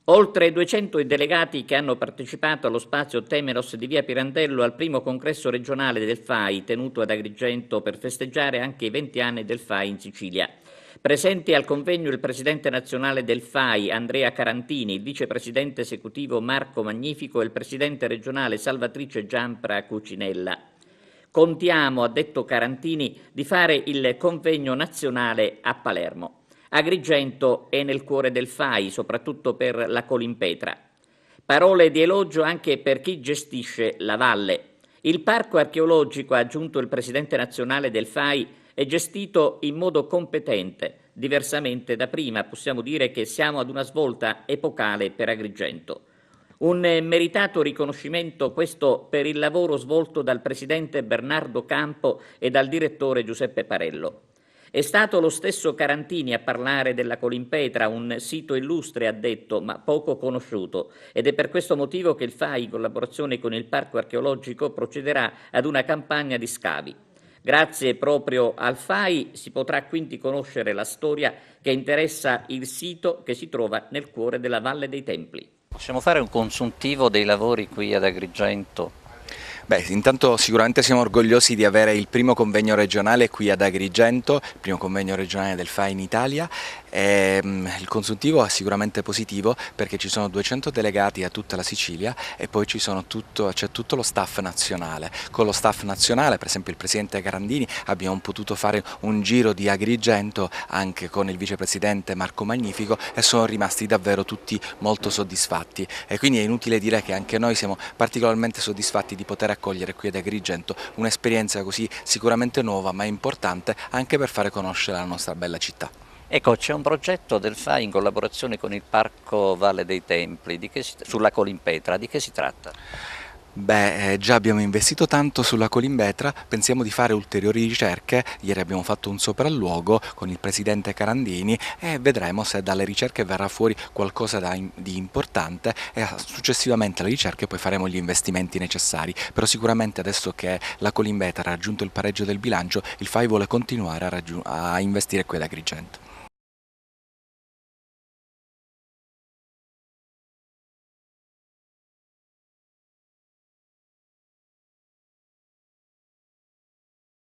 Oltre 200 i delegati che hanno partecipato allo spazio Temenos di via Pirandello al primo congresso regionale del FAI tenuto ad Agrigento per festeggiare anche i 20 anni del FAI in Sicilia. Presenti al convegno il presidente nazionale del FAI Andrea Carantini, il vicepresidente esecutivo Marco Magnifico e il presidente regionale Salvatrice Giampra Cucinella. Contiamo, ha detto Carantini, di fare il convegno nazionale a Palermo. Agrigento è nel cuore del FAI, soprattutto per la Colimpetra. Parole di elogio anche per chi gestisce la valle. Il parco archeologico, ha aggiunto il presidente nazionale del FAI, è gestito in modo competente. Diversamente da prima possiamo dire che siamo ad una svolta epocale per Agrigento. Un meritato riconoscimento questo per il lavoro svolto dal presidente Bernardo Campo e dal direttore Giuseppe Parello. È stato lo stesso Carantini a parlare della Colimpetra, un sito illustre, ha detto, ma poco conosciuto, ed è per questo motivo che il FAI, in collaborazione con il Parco Archeologico, procederà ad una campagna di scavi. Grazie proprio al FAI si potrà quindi conoscere la storia che interessa il sito che si trova nel cuore della Valle dei Templi. Possiamo fare un consuntivo dei lavori qui ad Agrigento? Beh, intanto sicuramente siamo orgogliosi di avere il primo convegno regionale qui ad Agrigento, il primo convegno regionale del FAI in Italia. Il consuntivo è sicuramente positivo perché ci sono 200 delegati a tutta la Sicilia e poi c'è tutto lo staff nazionale. Con lo staff nazionale, per esempio il presidente Carandini, abbiamo potuto fare un giro di Agrigento anche con il vicepresidente Marco Magnifico e sono rimasti davvero tutti molto soddisfatti. E quindi è inutile dire che anche noi siamo particolarmente soddisfatti di poter accogliere qui ad Agrigento un'esperienza così sicuramente nuova ma importante anche per fare conoscere la nostra bella città. Ecco, c'è un progetto del FAI in collaborazione con il Parco Valle dei Templi sulla Colimpetra, di che si tratta? Beh, già abbiamo investito tanto sulla Colimpetra, pensiamo di fare ulteriori ricerche. Ieri abbiamo fatto un sopralluogo con il presidente Carandini e vedremo se dalle ricerche verrà fuori qualcosa di importante e successivamente alle ricerche poi faremo gli investimenti necessari. Però sicuramente adesso che la Colimpetra ha raggiunto il pareggio del bilancio, il FAI vuole continuare a investire qui ad Agrigento.